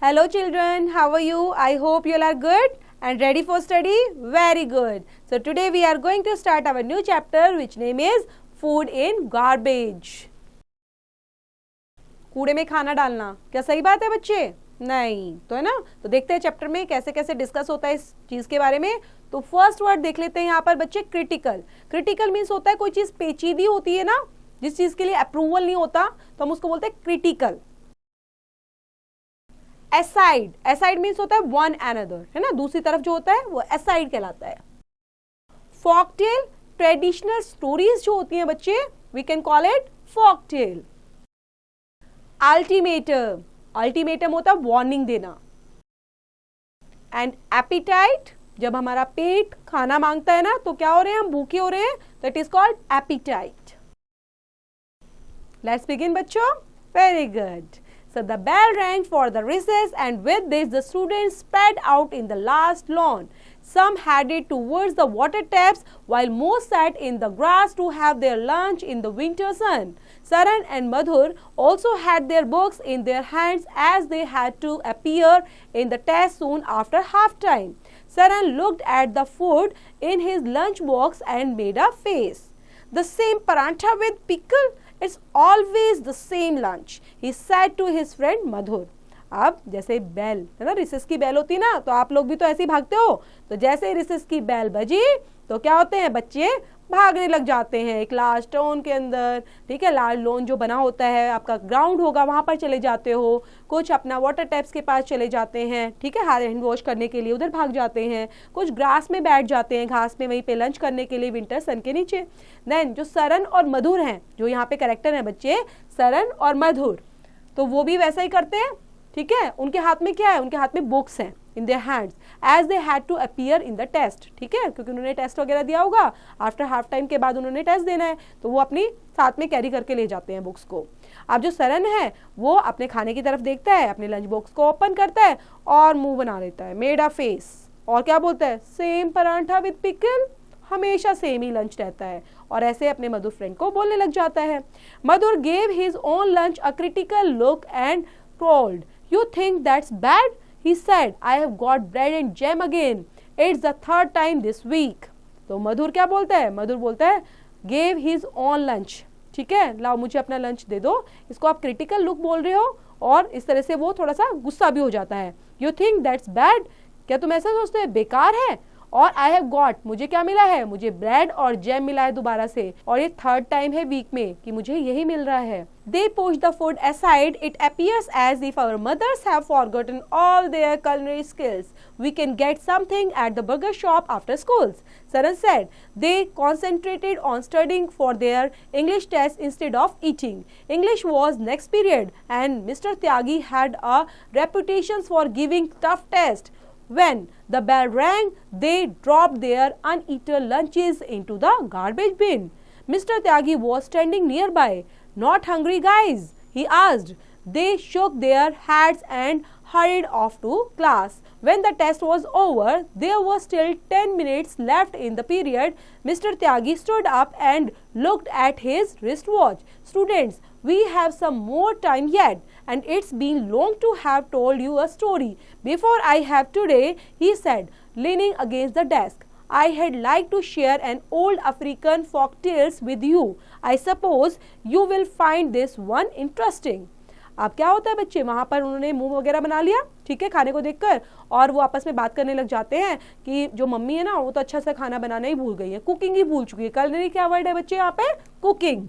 Hello children, how are you? I hope you all are good and ready for study. Very good. So today we are going to start our new chapter which name is Food in Garbage. कूड़े में खाना डालना क्या सही बात है बच्चे? नहीं तो है ना। तो देखते हैं चैप्टर में कैसे कैसे डिस्कस होता है इस चीज के बारे में। तो फर्स्ट वर्ड देख लेते हैं यहाँ पर बच्चे, क्रिटिकल। क्रिटिकल मीन्स होता है कोई चीज पेचीदी होती है ना, जिस चीज के लिए अप्रूवल नहीं होता तो हम उसको बोलते हैं क्रिटिकल। एसाइड, एसाइड मीन्स होता है वन अनदर, है ना, दूसरी तरफ जो होता है वो एसाइड कहलाता है। फॉकटेल, ट्रेडिशनल स्टोरीज जो होती हैं बच्चे, we can call it folktale. Ultimatum, ultimatum होता है वार्निंग देना। एंड एपिटाइट, जब हमारा पेट खाना मांगता है ना तो क्या हो रहे हैं, हम भूखे हो रहे हैं, तो it is called appetite. Let's begin बच्चों। Very good. So the bell rang for the recess, and with this the students spread out in the last lawn. Some headed towards the water taps, while most sat in the grass to have their lunch in the winter sun. Saran and Madhur also had their books in their hands as they had to appear in the test soon after half time. Saran looked at the food in his lunch box and made a face. The same parantha with pickle? It's always the same lunch, he said to his friend Madhur. अब जैसे bell है ना, recess की bell होती है ना, तो आप लोग भी तो ऐसे ही भागते हो। तो जैसे ही रिसेस की बेल बजी तो क्या होते हैं बच्चे, भागने लग जाते हैं एक लार्ज टाउन के अंदर। ठीक है, लार्ज लॉन जो बना होता है, आपका ग्राउंड होगा, वहां पर चले जाते हो। कुछ अपना वाटर टैप्स के पास चले जाते हैं, ठीक है, हाथ हैंड वॉश करने के लिए उधर भाग जाते हैं। कुछ ग्रास में बैठ जाते हैं, घास में, वहीं पे लंच करने के लिए विंटर सन के नीचे। देन जो सरन और मधुर हैं, जो यहाँ पे कैरेक्टर है बच्चे, सरन और मधुर, तो वो भी वैसा ही करते हैं। ठीक है, उनके हाथ में क्या है, उनके हाथ में बुक्स हैं in their hands as they had to appear in the test। ठीक है, क्योंकि उन्होंने टेस्ट वगैरह दिया होगा, आफ्टर हाफ टाइम के बाद उन्होंने टेस्ट देना है, तो वो अपनी साथ में कैरी करके ले जाते हैं बुक्स को। अब जो सरन है वो अपने खाने की तरफ देखता है, अपने लंच बॉक्स को ओपन करता है और मुंह बना लेता है, मेड अ फेस, और क्या बोलता है, सेम परांठा विद पिकल, हमेशा सेम ही लंच रहता है, और ऐसे अपने मधुर फ्रेंड को बोलने लग जाता है। Madhur gave his own lunch a critical look and growled, you think that's bad? He said, I have got bread and jam again. It's the third time this week. तो मधुर क्या बोलता है, मधुर बोलता है gave his own lunch। ठीक है, लाओ मुझे अपना लंच दे दो। इसको आप क्रिटिकल लुक बोल रहे हो, और इस तरह से वो थोड़ा सा गुस्सा भी हो जाता है। You think that's bad? क्या तुम ऐसा सोचते हो बेकार है? और आई हैव गॉट, मुझे क्या मिला है, मुझे ब्रेड और जैम मिला है दोबारा से, और ये थर्ड टाइम है वीक में कि मुझे यही मिल रहा है। They pushed the food aside. It appears as if our mothers have forgotten all their culinary skills. We can get something at the burger shop after schools, Saran said. They concentrated on studying for their English test instead of eating. English was next period, and Mr. Tyagi had a reputation for giving tough tests. When the bell rang, they dropped their uneaten lunches into the garbage bin. Mr. Tyagi was standing nearby. Not hungry, guys? He asked. They shook their heads and hurried off to class. When the test was over, there was still 10 minutes left in the period. Mr. Tyagi stood up and looked at his wristwatch. Students, we have some more time yet, and it's been long to have told you a story before I have today, he said, leaning against the desk. I had liked to share an old African folk tales with you. I suppose you will find this one interesting. अब क्या होता है बच्चे, वहां पर उन्होंने मुंह वगैरह बना लिया, ठीक है, खाने को देखकर, और वो आपस में बात करने लग जाते हैं कि जो मम्मी है ना वो तो अच्छा सा खाना बनाना ही भूल गई है, कुकिंग ही भूल चुकी है। कल क्या वर्ड है बच्चे यहाँ पे, कुकिंग।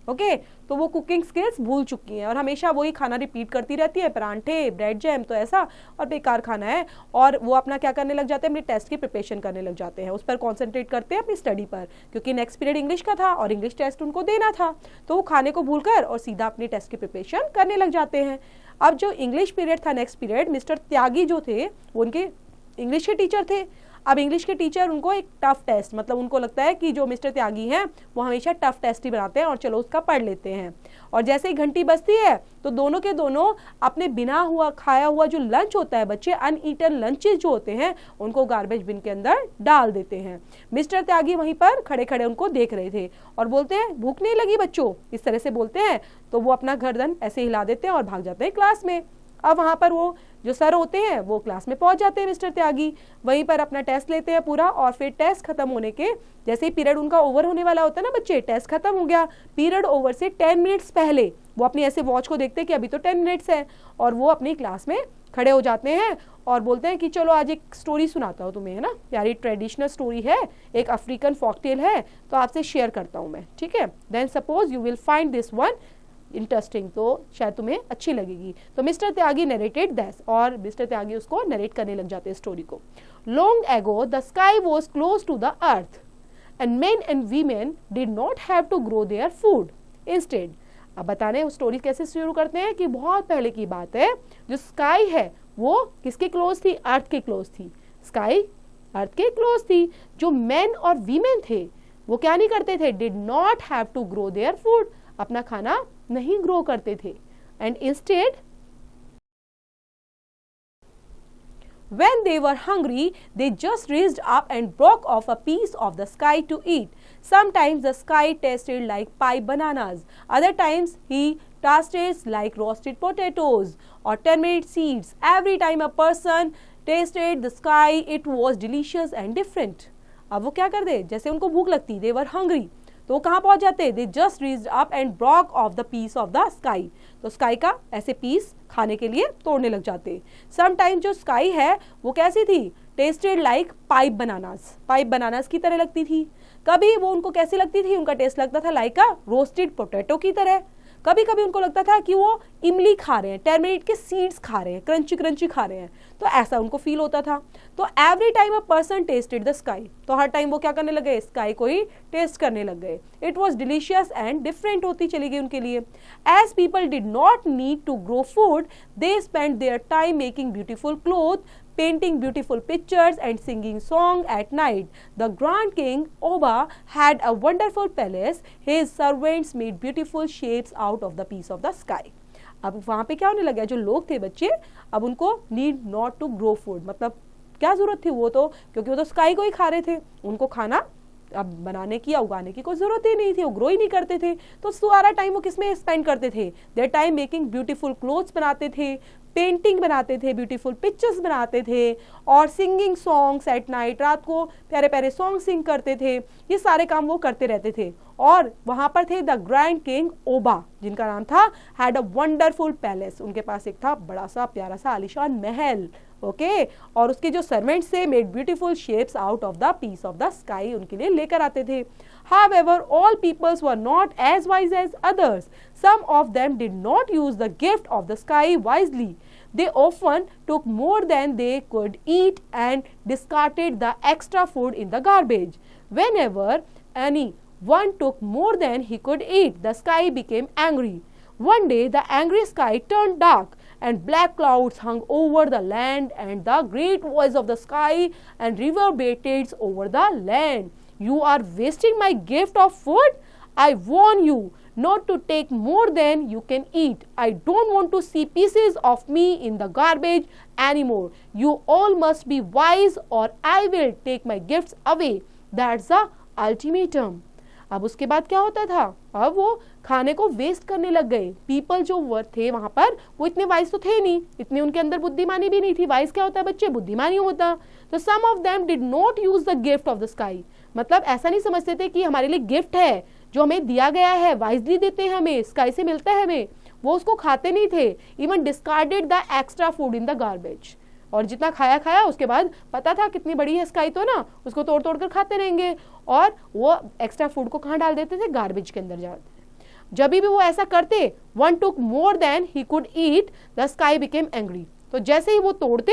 ओके, तो वो कुकिंग स्किल्स भूल चुकी हैं और हमेशा वही खाना रिपीट करती रहती है, परांठे, ब्रेड जैम, तो ऐसा और बेकार खाना है। और वो अपना क्या करने लग जाते हैं, अपनी टेस्ट की प्रिपरेशन करने लग जाते हैं, उस पर कॉन्सेंट्रेट करते हैं अपनी स्टडी पर, क्योंकि नेक्स्ट पीरियड इंग्लिश का था और इंग्लिश टेस्ट उनको देना था। तो वो खाने को भूलकर और सीधा अपनी टेस्ट की प्रिपरेशन करने लग जाते हैं। अब जो इंग्लिश पीरियड था, नेक्स्ट पीरियड, मिस्टर त्यागी जो थे वो उनके इंग्लिश के टीचर थे। अब इंग्लिश के टीचर उनको एक टफ टेस्ट, मतलब उनको लगता है कि जो मिस्टर त्यागी हैं वो हमेशा टफ टेस्ट ही बनाते हैं और चलो उसका पढ़ लेते हैं। और जैसे ही घंटी बजती है तो दोनों के दोनों अपने बिना हुआ खाया हुआ जो लंच होता है बच्चे, अनईटन लंचेस जो होते हैं, उनको गार्बेज बिन के अंदर डाल देते हैं। मिस्टर त्यागी वहीं पर खड़े खड़े उनको देख रहे थे और बोलते हैं, भूख नहीं लगी बच्चों, इस तरह से बोलते हैं। तो वो अपना गर्दन ऐसे हिला देते हैं और भाग जाते हैं क्लास में। अब वहाँ पर वो जो सर होते हैं वो क्लास में पहुंच जाते हैं मिस्टर त्यागी, वहीं पर अपना टेस्ट लेते हैं पूरा, और फिर टेस्ट खत्म होने के जैसे ही पीरियड उनका ओवर होने वाला होता है ना बच्चे, टेस्ट खत्म हो गया, पीरियड ओवर से 10 मिनट्स पहले वो अपनी ऐसे वॉच को देखते हैं कि अभी तो 10 मिनट्स है, और वो अपनी क्लास में खड़े हो जाते हैं और बोलते हैं कि चलो आज एक स्टोरी सुनाता हूँ तुम्हें, है ना, प्यारी ट्रेडिशनल स्टोरी है, एक अफ्रीकन फॉकटेल है, तो आपसे शेयर करता हूँ मैं, ठीक है। Then suppose you will find this one interesting, तो शायद तुम्हें अच्छी लगेगी। तो मिस्टर त्यागी नरेटेड दिस, और मिस्टर त्यागी उसको नरेट करने लग जाते हैं स्टोरी को। Long ago the sky was close to the earth and men and women did not have to grow their food instead. अब बताने स्टोरी कैसे शुरू करते हैं कि बहुत पहले की बात है, जो स्काई है वो किसके क्लोज थी, अर्थ के क्लोज थी, स्काई अर्थ के क्लोज थी। जो मेन और वीमेन थे वो क्या नहीं करते थे, did not have to grow their food, अपना खाना नहीं ग्रो करते थे, and instead when they were hungry they just reached up and broke off a piece of the sky to eat. Sometimes the sky tasted like pied bananas, other times he tasted like roasted potatoes or turmeric seeds. Every time a person tasted the sky it was delicious and different. अब वो क्या कर दे, जैसे उनको भूख लगती, they were hungry, तो वो कहाँ पहुंच जाते, they just reached up and broke off the piece of the sky, तो स्काई का ऐसे पीस खाने के लिए तोड़ने लग जाते। समटाइम जो स्काई है वो कैसी थी, टेस्टेड लाइक पाइप बनानास की तरह लगती थी। कभी वो उनको कैसी लगती थी, उनका टेस्ट लगता था लाइक अ रोस्टेड पोटैटो की तरह। कभी कभी उनको लगता था कि वो इमली खा रहे हैं, टर्मरिक के सीड्स खा रहे हैं, क्रंची क्रंची खा रहे हैं, तो ऐसा उनको फील होता था। तो every time a person tested the sky, तो हर टाइम वो क्या करने लगे, स्काई को ही टेस्ट करने लग गए। It was delicious and different होती चली गई उनके लिए। As people did not need to grow food they spend their time making beautiful cloth, painting beautiful pictures and singing song at night. The Grand King Oba had a wonderful palace. His servants made beautiful shapes out of the piece of the sky. अब वहाँ पे क्या होने लगा, जो लोग थे बच्चे, अब उनको need not to grow food, मतलब क्या जरूरत थी, वो तो क्योंकि वो तो स्काई को ही खा रहे थे, उनको खाना अब बनाने की या उगाने की कोई जरूरत ही नहीं थी, वो ग्रो ही नहीं करते थे। तो सारा टाइम वो किस में स्पेंड करते थे, there time making beautiful clothes बनाते थे, पेंटिंग बनाते थे, ब्यूटीफुल पिक्चर्स बनाते थे, और सिंगिंग सॉन्ग्स एट नाइट, रात को प्यारे प्यारे सॉन्ग सिंग करते थे। ये सारे काम वो करते रहते थे। और वहां पर थे द ग्रैंड किंग ओबा, जिनका नाम था, हैड अ वंडरफुल पैलेस, उनके पास एक था बड़ा सा प्यारा सा आलिशान महल, ओके। और उसके जो सर्वेंट्स थे made beautiful shapes out of the piece of the sky, उनके लिए लेकर आते थे। However, all peoples were not as wise as others. Some of them did not use the gift of the sky wisely. They often took more than they could eat and discarded the extra food in the garbage. Whenever anyone took more than he could eat, the sky became angry. One day, the angry sky turned dark and black clouds hung over the land, and the great voice of the sky and reverberated over the land. You are wasting my gift of food. I warn you not to take more than you can eat. I don't want to see pieces of me in the garbage anymore. You all must be wise or I will take my gifts away. That's the ultimatum. अब उसके बाद क्या होता था, अब वो खाने को वेस्ट करने लग गए। पीपल जो थे वहां पर वो इतने वाइज तो थे नहीं, इतने उनके अंदर बुद्धिमानी भी नहीं थी। वाइज क्या होता है बच्चे, बुद्धिमानी होता। तो some of them did not use the gift of the sky, मतलब ऐसा नहीं समझते थे कि हमारे लिए गिफ्ट है जो हमें दिया गया है, वाइजली देते हैं हमें, स्काई से मिलता है हमें, वो उसको खाते नहीं थे। Even discarded the extra food in the garbage, और जितना खाया खाया उसके बाद पता था कितनी बड़ी है स्काई, तो ना उसको तोड़ तोड़ कर खाते रहेंगे, और वो एक्स्ट्रा फूड को कहाँ डाल देते थे, गार्बेज के अंदर जाते। जब भी वो ऐसा करते, one took more than he could eat, the sky became angry, तो जैसे ही वो तोड़ते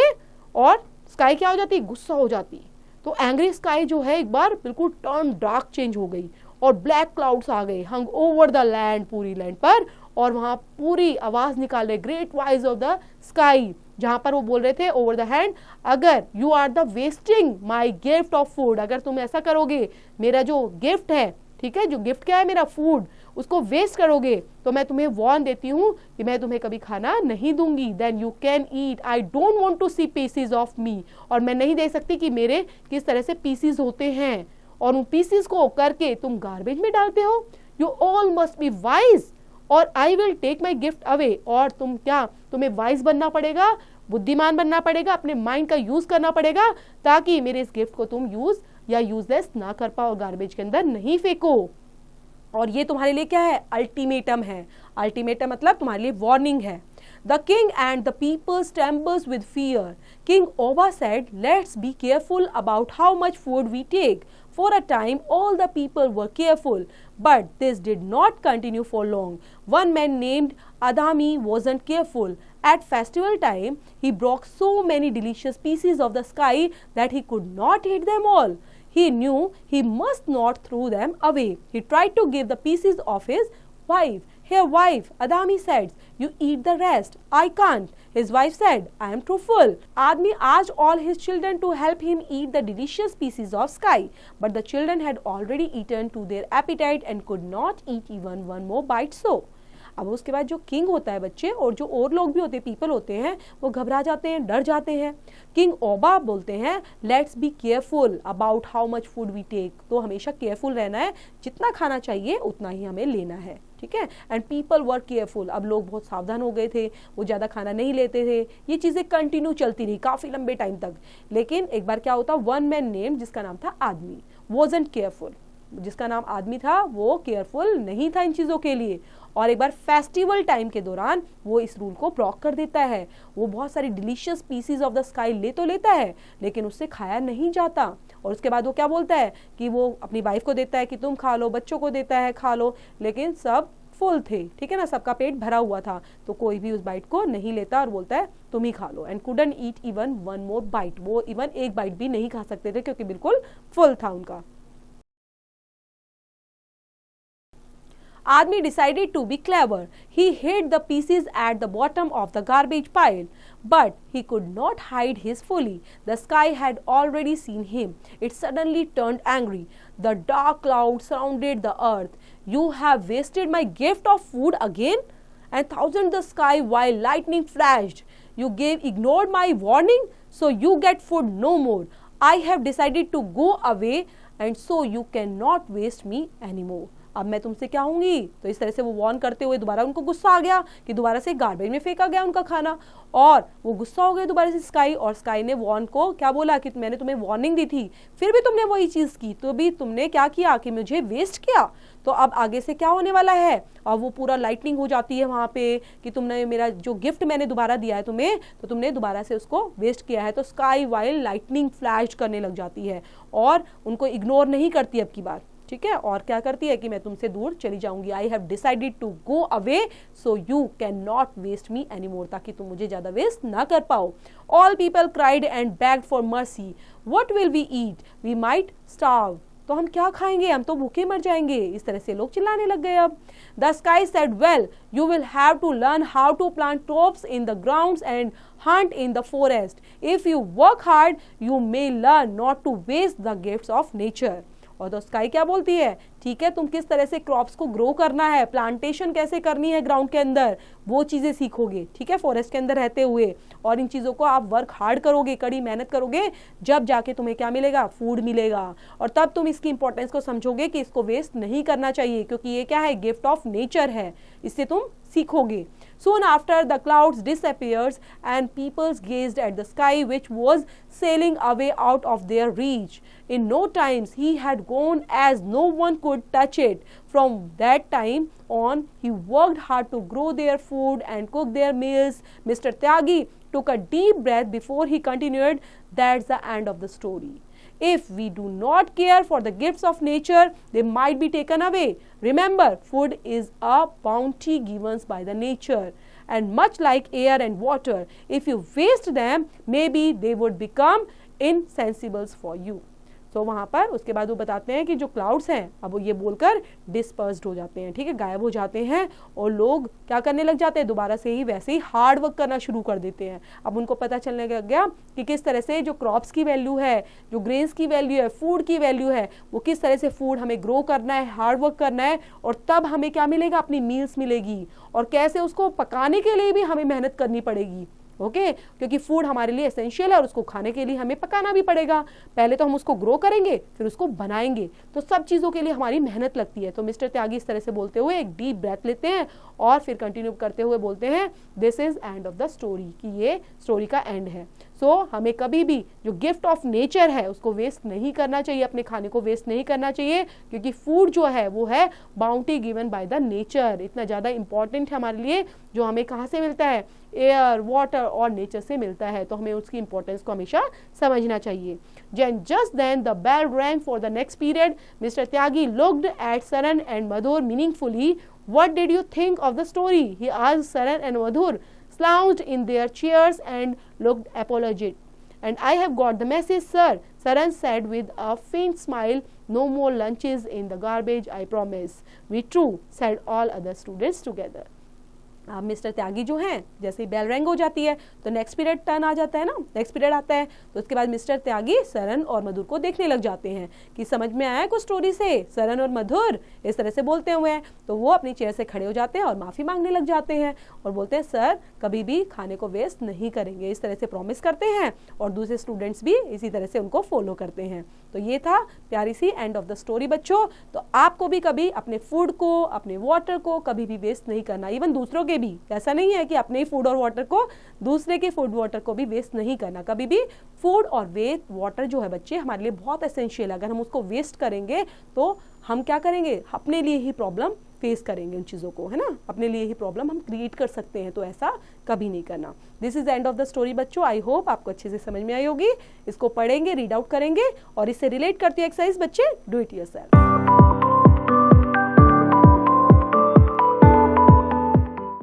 और स्काई क्या हो जाती, गुस्सा हो जाती। तो एंग्री स्काई जो है एक बार बिल्कुल टर्न डार्क चेंज हो गई, और ब्लैक क्लाउड्स आ गए, हंग ओवर द लैंड, पूरी लैंड पर, और वहां पूरी आवाज निकाल रहे, great voice of the sky, जहां पर वो बोल रहे थे ओवर द हैंड, अगर you are the wasting my gift of food, अगर तुम ऐसा करोगे, मेरा जो गिफ्ट है, ठीक है, जो गिफ्ट क्या है मेरा फूड, उसको वेस्ट करोगे, तो मैं तुम्हें वार्न देती हूँ कि मैं तुम्हें कभी खाना नहीं दूंगी। Then you can eat, I don't want to see pieces of me, और मैं नहीं दे सकती कि मेरे किस तरह से पीसीज होते हैं, और उन पीसीज को करके तुम गार्बेज में डालते हो। You all must be wise और I will take my gift away, और तुम्हें वाइज बनना पड़ेगा, बुद्धिमान बनना पड़ेगा, अपने माइंड का यूज करना पड़ेगा ताकि मेरे इस गिफ्ट को तुम यूज या यूजलेस ना कर पाओ, गार्बेज के अंदर नहीं फेंको। और ये तुम्हारे लिए क्या है? अल्टीमेटम है। अल्टीमेटम मतलब तुम्हारे लिए वार्निंग है। The king and the people trembles with fear. King Oba said, "Let's be careful about how much food we take." For a time, all the people were careful, but this did not continue for long. One man named Adami wasn't careful. At festival time, he brought so many delicious pieces of the sky that he could not eat them all. He knew he must not throw them away. He tried to give the pieces of his wife. "Here, wife," Adami said, "you eat the rest." "I can't," his wife said, "I am too full." Adami asked all his children to help him eat the delicious pieces of sky, but the children had already eaten to their appetite and could not eat even one more bite. So अब उसके बाद जो king होता है बच्चे, और जो और लोग भी होते हैं, पीपल होते हैं, वो घबरा जाते हैं, डर जाते हैं। किंग ओबा बोलते हैं, let's be careful about how much food we take. तो हमेशा केयरफुल रहना है, जितना खाना चाहिए उतना ही हमें लेना है, ठीक है। एंड पीपल वर केयरफुल, अब लोग बहुत सावधान हो गए थे, वो ज़्यादा खाना नहीं लेते थे। ये चीज़ें कंटिन्यू चलती रही काफ़ी लंबे टाइम तक। लेकिन एक बार क्या होता, वन मैन नेम, जिसका नाम था आदमी, वॉजंट केयरफुल, जिसका नाम आदमी था वो केयरफुल नहीं था इन चीज़ों के लिए। और एक बार फेस्टिवल टाइम के दौरान वो इस रूल को ब्रेक कर देता है। वो बहुत सारी delicious PCs of the sky ले तो लेता है, लेकिन उससे खाया नहीं जाता। और उसके बाद वो क्या बोलता है कि वो अपनी वाइफ को देता है कि तुम खा लो, बच्चों को देता है खा लो, लेकिन सब फुल थे, ठीक है ना, सबका पेट भरा हुआ था, तो कोई भी उस बाइट को नहीं लेता और बोलता है तुम ही खा लो। And couldn't eat even one more bite, वो इवन एक बाइट भी नहीं खा सकते थे क्योंकि बिल्कुल फुल था उनका। Admi decided to be clever. He hid the pieces at the bottom of the garbage pile. But he could not hide his folly. The sky had already seen him. It suddenly turned angry. The dark cloud surrounded the earth. "You have wasted my gift of food again?" and thousand the sky while lightning flashed. "You ignored my warning, so you get food no more. I have decided to go away, and so you cannot waste me anymore." अब मैं तुमसे क्या हूँगी। तो इस तरह से वो Warne करते हुए दोबारा उनको गुस्सा आ गया कि दोबारा से गार्बेज में फेंका गया उनका खाना, और वो गुस्सा हो गए दोबारा से स्काई। और स्काई ने वॉर्न को क्या बोला कि मैंने तुम्हें वार्निंग दी थी, फिर भी तुमने वही चीज़ की, तो भी तुमने क्या किया कि मुझे वेस्ट किया। तो अब आगे से क्या होने वाला है, और वो पूरा लाइटनिंग हो जाती है वहाँ पे कि तुमने मेरा जो गिफ्ट मैंने दोबारा दिया है तुम्हें, तो तुमने दोबारा से उसको वेस्ट किया है। तो स्काई वाइल लाइटनिंग फ्लैश करने लग जाती है और उनको इग्नोर नहीं करती अब की बार, ठीक है। और क्या करती है कि मैं तुमसे दूर चली जाऊंगी। I have decided to go away, so you can not waste me any more, ताकि तुम मुझे ज्यादा वेस्ट ना कर पाओ। All people cried and begged for mercy. What will we eat, we might starve. तो हम क्या खाएंगे, हम तो भूखे मर जाएंगे। इस तरह से लोग चिल्लाने लग गए। अब the sky said, well you will have to learn how to plant crops in the grounds and hunt in the forest. If you work hard, you may learn not to waste the gifts of nature. और तो sky क्या बोलती है, ठीक है, तुम किस तरह से क्रॉप्स को ग्रो करना है, प्लांटेशन कैसे करनी है ग्राउंड के अंदर, वो चीज़ें सीखोगे, ठीक है, फॉरेस्ट के अंदर रहते हुए। और इन चीज़ों को आप वर्क हार्ड करोगे, कड़ी मेहनत करोगे, जब जाके तुम्हें क्या मिलेगा, फूड मिलेगा। और तब तुम इसकी इंपॉर्टेंस को समझोगे कि इसको वेस्ट नहीं करना चाहिए, क्योंकि ये क्या है, गिफ्ट ऑफ नेचर है, इससे तुम सीखोगे। Soon after, the clouds disappeared and people gazed at the sky, which was sailing away out of their reach. In no time, he had gone as no one could touch it. From that time on, he worked hard to grow their food and cook their meals. Mr. Tyagi took a deep breath before he continued, "That's the end of the story. If we do not care for the gifts of nature, they might be taken away. Remember, food is a bounty given by the nature. And much like air and water, if you waste them, maybe they would become insensible for you." तो वहाँ पर उसके बाद वो बताते हैं कि जो क्लाउड्स हैं अब वो ये बोलकर डिस्पर्स्ड हो जाते हैं, ठीक है, गायब हो जाते हैं, और लोग क्या करने लग जाते हैं, दोबारा से ही वैसे ही हार्ड वर्क करना शुरू कर देते हैं। अब उनको पता चलने लग गया कि किस तरह से जो क्रॉप्स की वैल्यू है, जो ग्रेन्स की वैल्यू है, फूड की वैल्यू है, वो किस तरह से फूड हमें ग्रो करना है, हार्ड वर्क करना है, और तब हमें क्या मिलेगा, अपनी मील्स मिलेगी, और कैसे उसको पकाने के लिए भी हमें मेहनत करनी पड़ेगी, ओके क्योंकि फूड हमारे लिए एसेंशियल है और उसको खाने के लिए हमें पकाना भी पड़ेगा। पहले तो हम उसको ग्रो करेंगे, फिर उसको बनाएंगे, तो सब चीज़ों के लिए हमारी मेहनत लगती है। तो मिस्टर त्यागी इस तरह से बोलते हुए एक डीप ब्रेथ लेते हैं और फिर कंटिन्यू करते हुए बोलते हैं this is end of the story, कि ये स्टोरी का एंड है। सो हमें कभी भी जो गिफ्ट ऑफ नेचर है उसको वेस्ट नहीं करना चाहिए, अपने खाने को वेस्ट नहीं करना चाहिए, क्योंकि फूड जो है वो है bounty given by the nature, इतना ज़्यादा इंपॉर्टेंट है हमारे लिए, जो हमें कहाँ से मिलता है, एयर, वाटर और नेचर से मिलता है। तो हमें उसकी इंपॉर्टेंस को हमेशा समझना चाहिए। Just then the bell rang for the next period. Mr. Tyagi looked at Saran and Madhur meaningfully. What did you think of the story? He asked. Saran and Madhur slouched in their chairs and looked apologetic. And I have got the message, sir, Saran said with a faint smile. No more lunches in the garbage, I promise. We true, said all other students together. अब mister त्यागी जो हैं जैसे ही bell ring हो जाती है तो next period turn आ जाता है ना, नेक्स्ट पीरियड आता है, तो उसके बाद मिस्टर त्यागी सरन और मधुर को देखने लग जाते हैं कि समझ में आया कुछ स्टोरी से, सरन और मधुर इस तरह से बोलते हुए हैं। तो वो अपनी चेयर से खड़े हो जाते हैं और माफ़ी मांगने लग जाते हैं और बोलते हैं सर कभी भी खाने को वेस्ट नहीं करेंगे, इस तरह से प्रॉमिस करते हैं और दूसरे स्टूडेंट्स भी इसी तरह से उनको फॉलो करते हैं। तो ये था प्यारी सी एंड ऑफ द स्टोरी बच्चों। तो आपको भी कभी अपने फूड को, अपने वाटर को कभी भी वेस्ट नहीं करना, इवन दूसरों के भी, ऐसा नहीं है कि अपने ही फूड और वाटर को, दूसरे के फूड वाटर को भी वेस्ट नहीं करना कभी भी। फूड और वेस्ट वाटर जो है बच्चे हमारे लिए बहुत एसेंशियल है, अगर हम उसको वेस्ट करेंगे तो हम क्या करेंगे, अपने लिए ही प्रॉब्लम फेस करेंगे उन चीज़ों को, है ना, अपने लिए ही प्रॉब्लम हम क्रिएट कर सकते हैं, तो ऐसा कभी नहीं करना। This is end of the story बच्चों। आई होप आपको अच्छे से समझ में आई होगी। इसको पढ़ेंगे, रीड आउट करेंगे और इससे रिलेट करती है एक्सरसाइज बच्चे, डू इट योरसेल्फ।